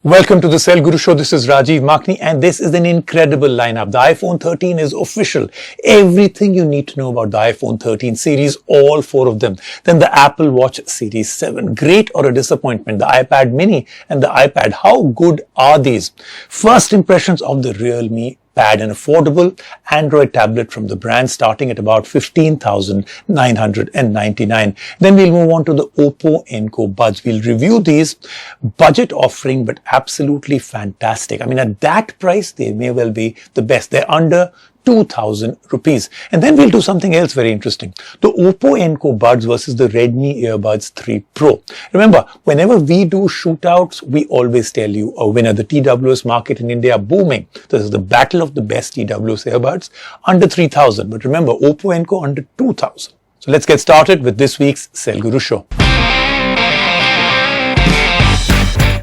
Welcome to the Cell Guru Show. This is Rajiv Makni and this is an incredible lineup. The iPhone 13 is official. Everything you need to know about the iPhone 13 series, all four of them. Then the Apple Watch Series 7. Great or a disappointment? The iPad mini and the iPad. How good are these? First impressions of the Realme Pad, an affordable Android tablet from the brand starting at about 15,999. Then we'll move on to the Oppo Enco Buds. We'll review these. Budget offering, but absolutely fantastic. I mean, at that price, they may well be the best. They're under 2,000 rupees. And then we'll do something else very interesting. The Oppo Enco Buds versus the Redmi Earbuds 3 Pro. Remember, whenever we do shootouts, we always tell you a winner. The TWS market in India booming. This is the battle of the best TWS earbuds under 3,000. But remember, Oppo Enco under 2,000. So let's get started with this week's Cell Guru Show.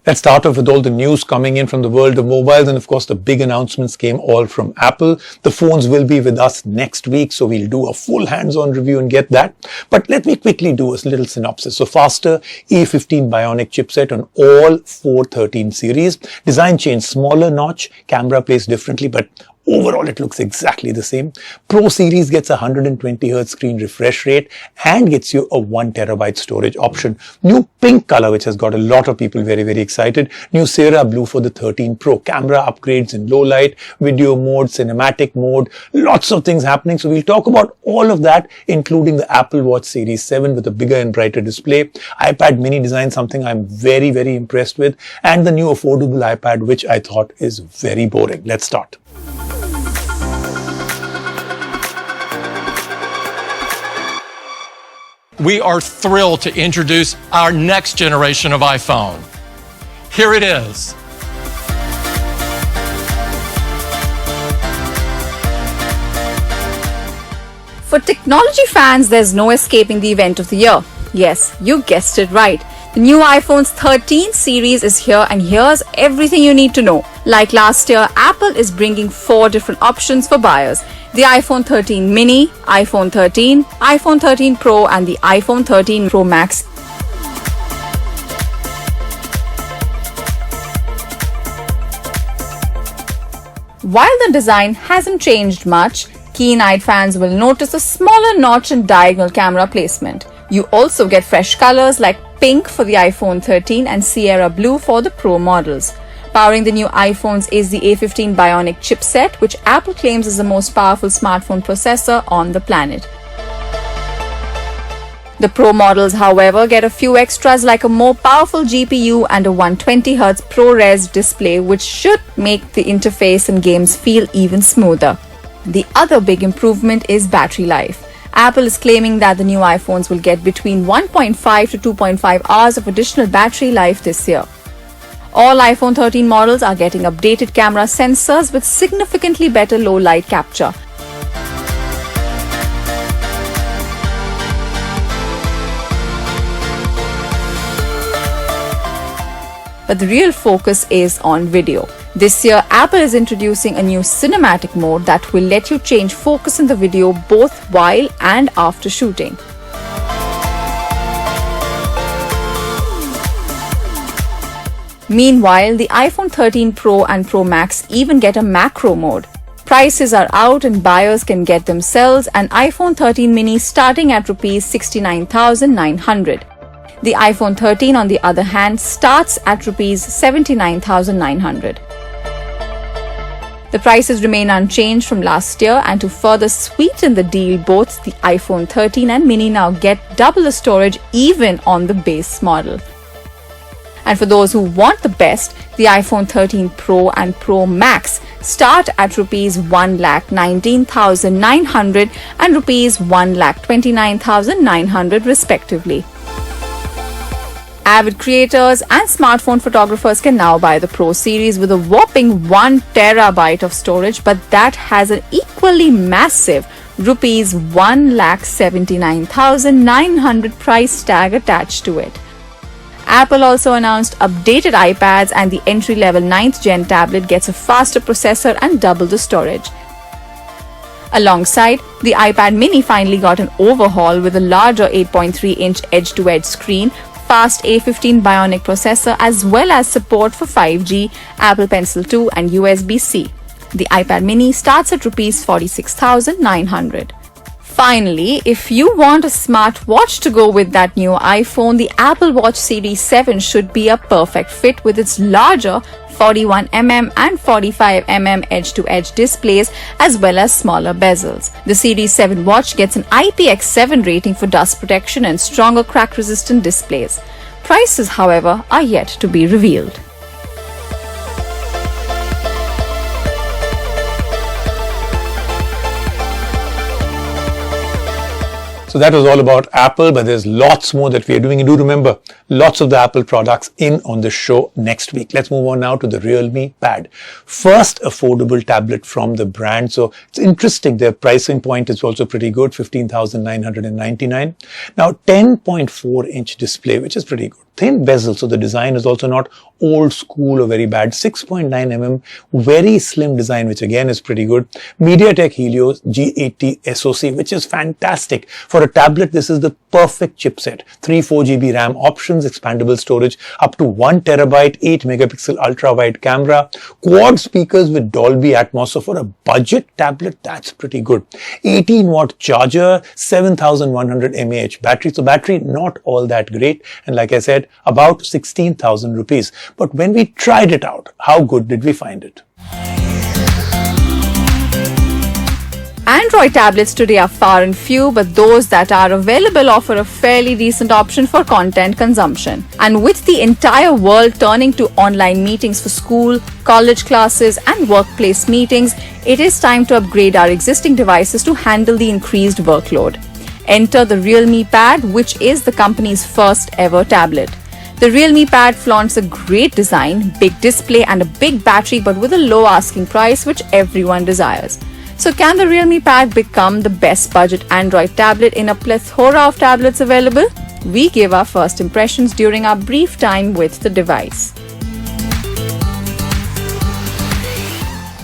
Let's start off with all the news coming in from the world of mobiles, and of course the big announcements came all from Apple. The phones will be with us next week, so we'll do a full hands-on review and get that. But let me quickly do a little synopsis. So faster A15 Bionic chipset on all 413 series. Design change, smaller notch, camera placed differently, but overall, it looks exactly the same. Pro series gets a 120Hz screen refresh rate and gets you a 1TB storage option. New pink color, which has got a lot of people very, very excited. New Sierra Blue for the 13 Pro. Camera upgrades in low light, video mode, cinematic mode. Lots of things happening. So we'll talk about all of that, including the Apple Watch Series 7 with a bigger and brighter display. iPad mini design, something I'm very, very impressed with. And the new affordable iPad, which I thought is very boring. Let's start. We are thrilled to introduce our next generation of iPhone. Here it is. For technology fans, there's no escaping the event of the year. Yes, you guessed it right. The new iPhone's 13 series is here, and here's everything you need to know. Like last year, Apple is bringing 4 different options for buyers. The iPhone 13 mini, iPhone 13, iPhone 13 Pro and the iPhone 13 Pro Max. While the design hasn't changed much, keen-eyed fans will notice a smaller notch and diagonal camera placement. You also get fresh colors like pink for the iPhone 13 and Sierra Blue for the Pro models. Powering the new iPhones is the A15 Bionic chipset, which Apple claims is the most powerful smartphone processor on the planet. The Pro models, however, get a few extras like a more powerful GPU and a 120Hz ProRes display, which should make the interface and games feel even smoother. The other big improvement is battery life. Apple is claiming that the new iPhones will get between 1.5 to 2.5 hours of additional battery life this year. All iPhone 13 models are getting updated camera sensors with significantly better low light capture. But the real focus is on video. This year, Apple is introducing a new cinematic mode that will let you change focus in the video both while and after shooting. Meanwhile, the iPhone 13 Pro and Pro Max even get a macro mode. Prices are out and buyers can get themselves an iPhone 13 mini starting at Rs 69,900. The iPhone 13, on the other hand, starts at Rs 79,900. The prices remain unchanged from last year, and to further sweeten the deal, both the iPhone 13 and mini now get double the storage even on the base model. And for those who want the best, the iPhone 13 Pro and Pro Max start at Rs 1,19,900 and Rs 1,29,900 respectively. Avid creators and smartphone photographers can now buy the Pro series with a whopping 1TB of storage, but that has an equally massive Rs 1,79,900 price tag attached to it. Apple also announced updated iPads, and the entry-level 9th Gen tablet gets a faster processor and double the storage. Alongside, the iPad mini finally got an overhaul with a larger 8.3-inch edge-to-edge screen, fast A15 Bionic processor as well as support for 5G, Apple Pencil 2 and USB-C. The iPad mini starts at Rs 46,900. Finally, if you want a smart watch to go with that new iPhone, the Apple Watch Series 7 should be a perfect fit with its larger 41mm and 45mm edge-to-edge displays as well as smaller bezels. The Series 7 watch gets an IPX7 rating for dust protection and stronger crack-resistant displays. Prices, however, are yet to be revealed. So that was all about Apple, but there's lots more that we are doing. And do remember, lots of the Apple products in on the show next week. Let's move on now to the Realme Pad. First affordable tablet from the brand. So it's interesting. Their pricing point is also pretty good, 15,999. Now 10.4-inch display, which is pretty good. Thin bezel, so the design is also not old school or very bad. 6.9mm, very slim design, which again is pretty good. MediaTek Helio G80 SoC, which is fantastic. For a tablet, this is the perfect chipset. 4GB RAM options, expandable storage up to 1TB, 8MP ultra-wide camera, quad speakers with Dolby Atmos. So for a budget tablet, that's pretty good. 18-watt charger, 7,100 mAh battery. So battery not all that great. And like I said, about 16,000 rupees. But when we tried it out, how good did we find it? Android tablets today are far and few, but those that are available offer a fairly decent option for content consumption. And with the entire world turning to online meetings for school, college classes, and workplace meetings, it is time to upgrade our existing devices to handle the increased workload. Enter the Realme Pad, which is the company's first ever tablet. The Realme Pad flaunts a great design, big display, and a big battery, but with a low asking price, which everyone desires. So can the Realme Pad become the best budget Android tablet in a plethora of tablets available? We gave our first impressions during our brief time with the device.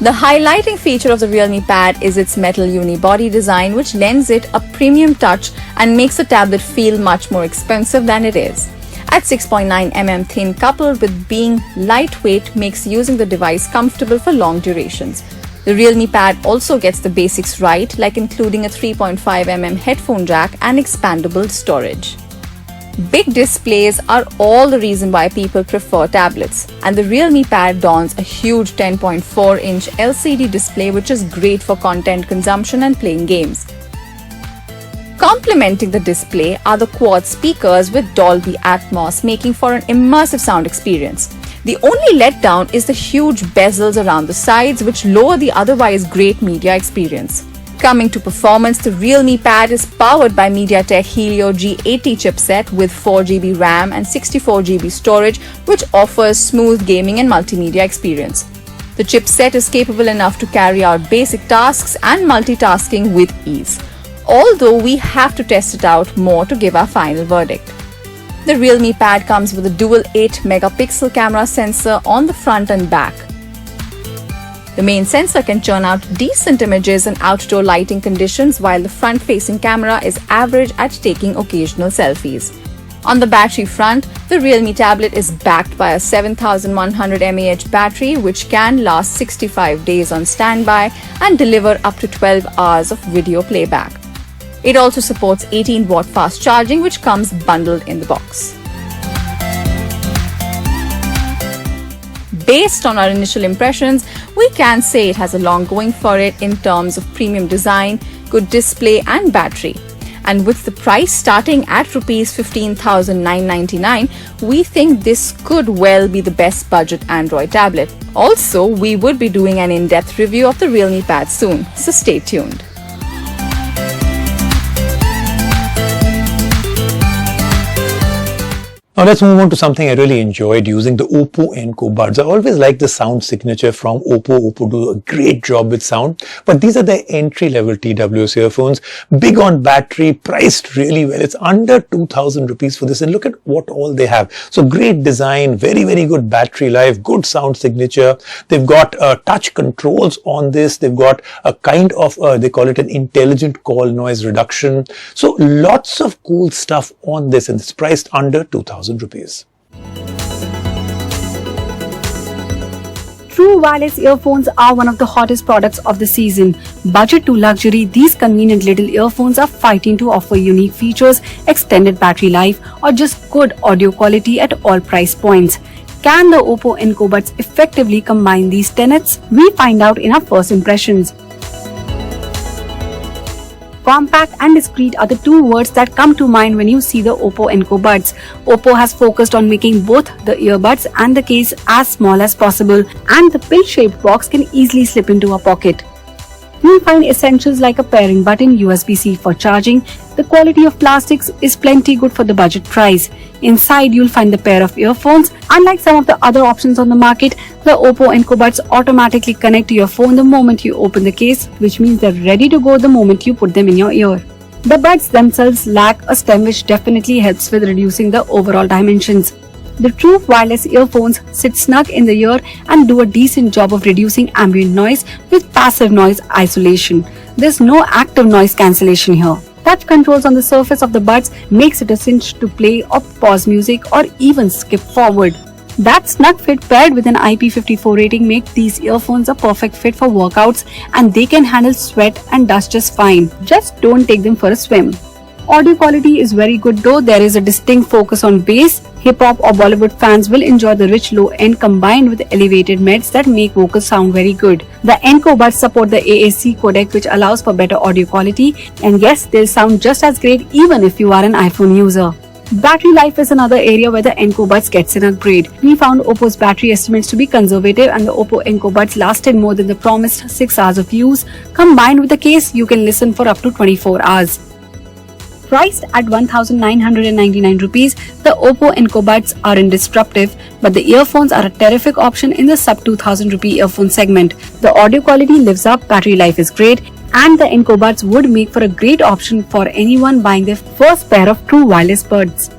The highlighting feature of the Realme Pad is its metal unibody design, which lends it a premium touch and makes the tablet feel much more expensive than it is. At 6.9mm thin, coupled with being lightweight, makes using the device comfortable for long durations. The Realme Pad also gets the basics right, like including a 3.5mm headphone jack and expandable storage. Big displays are all the reason why people prefer tablets, and the Realme Pad dons a huge 10.4-inch LCD display, which is great for content consumption and playing games. Complementing the display are the quad speakers with Dolby Atmos, making for an immersive sound experience. The only letdown is the huge bezels around the sides, which lower the otherwise great media experience. Coming to performance, the Realme Pad is powered by MediaTek Helio G80 chipset with 4GB RAM and 64GB storage, which offers smooth gaming and multimedia experience. The chipset is capable enough to carry out basic tasks and multitasking with ease, although we have to test it out more to give our final verdict. The Realme Pad comes with a dual 8MP camera sensor on the front and back. The main sensor can churn out decent images in outdoor lighting conditions, while the front-facing camera is average at taking occasional selfies. On the battery front, the Realme tablet is backed by a 7,100 mAh battery, which can last 65 days on standby and deliver up to 12 hours of video playback. It also supports 18-watt fast charging, which comes bundled in the box. Based on our initial impressions, we can say it has a long going for it in terms of premium design, good display and battery. And with the price starting at Rs 15,999, we think this could well be the best budget Android tablet. Also, we would be doing an in-depth review of the Realme Pad soon, so stay tuned. Now let's move on to something I really enjoyed using, the Oppo Enco Buds. I always like the sound signature from Oppo. Oppo do a great job with sound, but these are the entry-level TWS earphones, big on battery, priced really well. It's under 2,000 rupees for this, and look at what all they have. So great design, very, very good battery life, good sound signature. They've got touch controls on this. They've got a kind of, they call it an intelligent call noise reduction. So lots of cool stuff on this, and it's priced under 2,000. 20,000 rupees. True wireless earphones are one of the hottest products of the season. Budget to luxury, these convenient little earphones are fighting to offer unique features, extended battery life, or just good audio quality at all price points. Can the Oppo Enco Buds effectively combine these tenets? We find out in our first impressions. Compact and discreet are the two words that come to mind when you see the Oppo Enco Buds. Oppo has focused on making both the earbuds and the case as small as possible, and the pill-shaped box can easily slip into a pocket. You'll find essentials like a pairing button, USB-C for charging. The quality of plastics is plenty good for the budget price. Inside, you'll find the pair of earphones. Unlike some of the other options on the market, the Oppo Enco Buds automatically connect to your phone the moment you open the case, which means they're ready to go the moment you put them in your ear. The buds themselves lack a stem, which definitely helps with reducing the overall dimensions. The true wireless earphones sit snug in the ear and do a decent job of reducing ambient noise with passive noise isolation. There's no active noise cancellation here. Touch controls on the surface of the buds makes it a cinch to play or pause music or even skip forward. That snug fit paired with an IP54 rating make these earphones a perfect fit for workouts, and they can handle sweat and dust just fine. Just don't take them for a swim. Audio quality is very good, though there is a distinct focus on bass. Hip-hop or Bollywood fans will enjoy the rich low end combined with elevated mids that make vocals sound very good. The Enco Buds support the AAC codec, which allows for better audio quality, and yes, they'll sound just as great even if you are an iPhone user. Battery life is another area where the Enco Buds gets an upgrade. We found Oppo's battery estimates to be conservative, and the Oppo Enco Buds lasted more than the promised 6 hours of use. Combined with the case, you can listen for up to 24 hours. Priced at 1,999 rupees, the Oppo Enco Buds are indisruptive, but the earphones are a terrific option in the sub 2,000 rupee earphone segment. The audio quality lives up, battery life is great, and the Enco Buds would make for a great option for anyone buying their first pair of true wireless buds.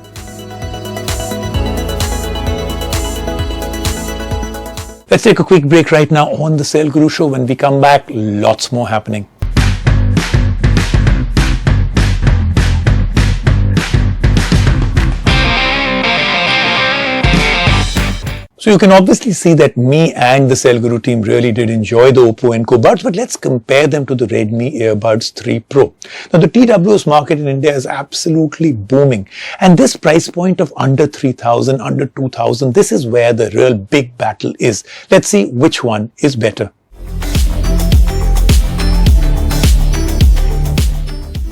Let's take a quick break right now on the Sale Guru Show. When we come back, lots more happening. So you can obviously see that me and the Sale Guru team really did enjoy the Oppo Enco Buds, but let's compare them to the Redmi Earbuds 3 Pro. Now the TWS market in India is absolutely booming, and this price point of under 3,000, under 2,000, this is where the real big battle is. Let's see which one is better.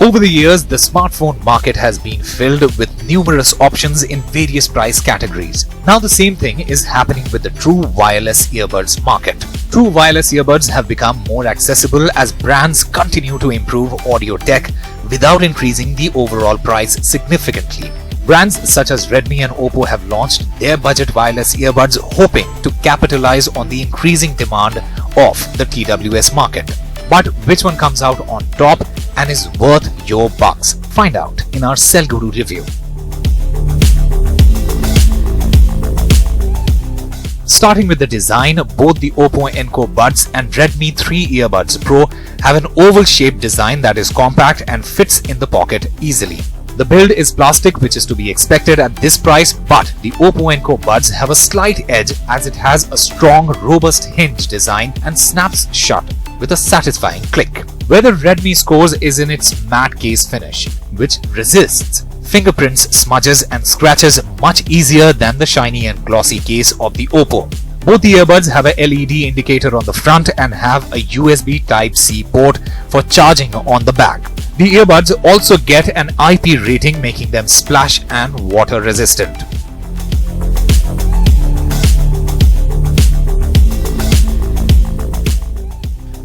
Over the years, the smartphone market has been filled with numerous options in various price categories. Now the same thing is happening with the true wireless earbuds market. True wireless earbuds have become more accessible as brands continue to improve audio tech without increasing the overall price significantly. Brands such as Redmi and Oppo have launched their budget wireless earbuds, hoping to capitalize on the increasing demand of the TWS market. But which one comes out on top and is worth your bucks? Find out in our Sale Guru review. Starting with the design, both the Oppo Enco Buds and Redmi 3 Earbuds Pro have an oval-shaped design that is compact and fits in the pocket easily. The build is plastic, which is to be expected at this price, but the Oppo Enco Buds have a slight edge as it has a strong, robust hinge design and snaps shut with a satisfying click. Where the Redmi scores is in its matte case finish, which resists fingerprints, smudges and scratches much easier than the shiny and glossy case of the Oppo. Both the earbuds have a LED indicator on the front and have a USB Type-C port for charging on the back. The earbuds also get an IP rating, making them splash and water resistant.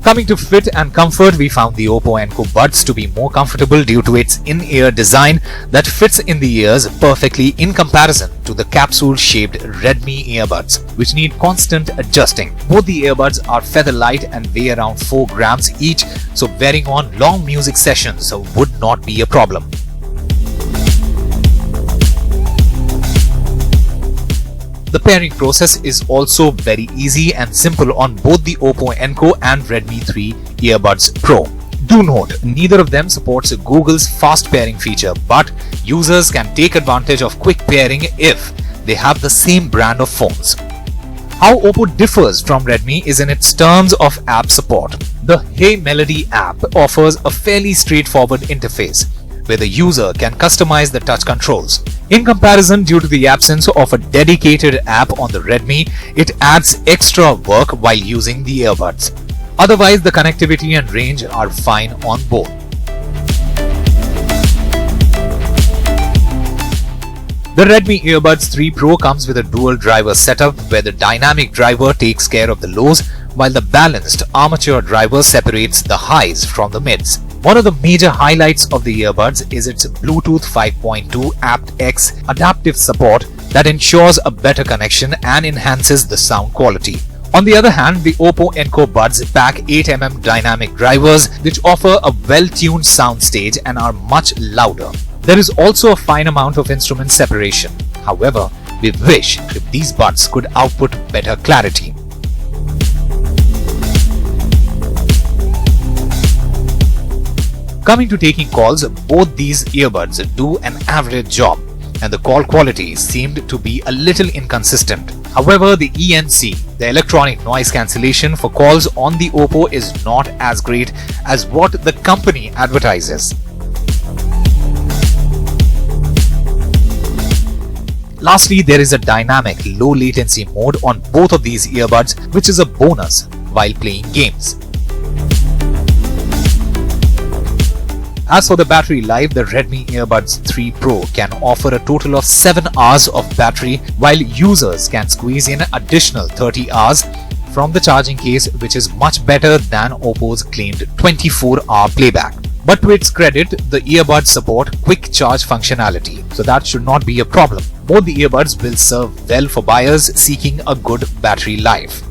Coming to fit and comfort, we found the Oppo Enco Buds to be more comfortable due to its in-ear design that fits in the ears perfectly in comparison to the capsule-shaped Redmi earbuds, which need constant adjusting. Both the earbuds are feather light and weigh around 4 grams each, so wearing on long music sessions would not be a problem. The pairing process is also very easy and simple on both the Oppo Enco and Redmi 3 Earbuds Pro. Do note, neither of them supports Google's fast pairing feature, but users can take advantage of quick pairing if they have the same brand of phones. How Oppo differs from Redmi is in its terms of app support. The Hey Melody app offers a fairly straightforward interface, where the user can customize the touch controls. In comparison, due to the absence of a dedicated app on the Redmi, it adds extra work while using the earbuds. Otherwise, the connectivity and range are fine on both. The Redmi Earbuds 3 Pro comes with a dual driver setup where the dynamic driver takes care of the lows while the balanced armature driver separates the highs from the mids. One of the major highlights of the earbuds is its Bluetooth 5.2 aptX adaptive support that ensures a better connection and enhances the sound quality. On the other hand, the Oppo Enco Buds pack 8mm dynamic drivers which offer a well-tuned soundstage and are much louder. There is also a fine amount of instrument separation. However, we wish if these buds could output better clarity. Coming to taking calls, both these earbuds do an average job, and the call quality seemed to be a little inconsistent. However, the ENC, the electronic noise cancellation for calls on the Oppo, is not as great as what the company advertises. Lastly, there is a dynamic low latency mode on both of these earbuds, which is a bonus while playing games. As for the battery life, the Redmi Earbuds 3 Pro can offer a total of 7 hours of battery, while users can squeeze in additional 30 hours from the charging case, which is much better than Oppo's claimed 24-hour playback. But to its credit, the earbuds support quick charge functionality, so that should not be a problem. Both the earbuds will serve well for buyers seeking a good battery life.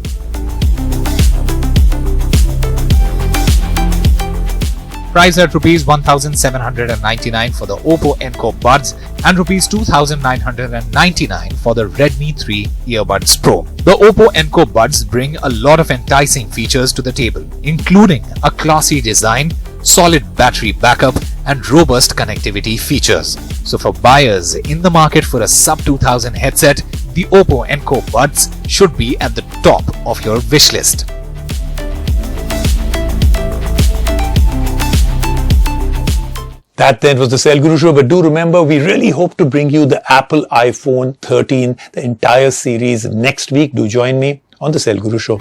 Price at Rs 1,799 for the Oppo Enco Buds and Rs 2,999 for the Redmi 3 Earbuds Pro. The Oppo Enco Buds bring a lot of enticing features to the table, including a classy design, solid battery backup, and robust connectivity features. So for buyers in the market for a sub-2000 headset, the Oppo Enco Buds should be at the top of your wish list. That then was the Cell Guru Show, but do remember, we really hope to bring you the Apple iPhone 13, the entire series next week. Do join me on the Cell Guru Show.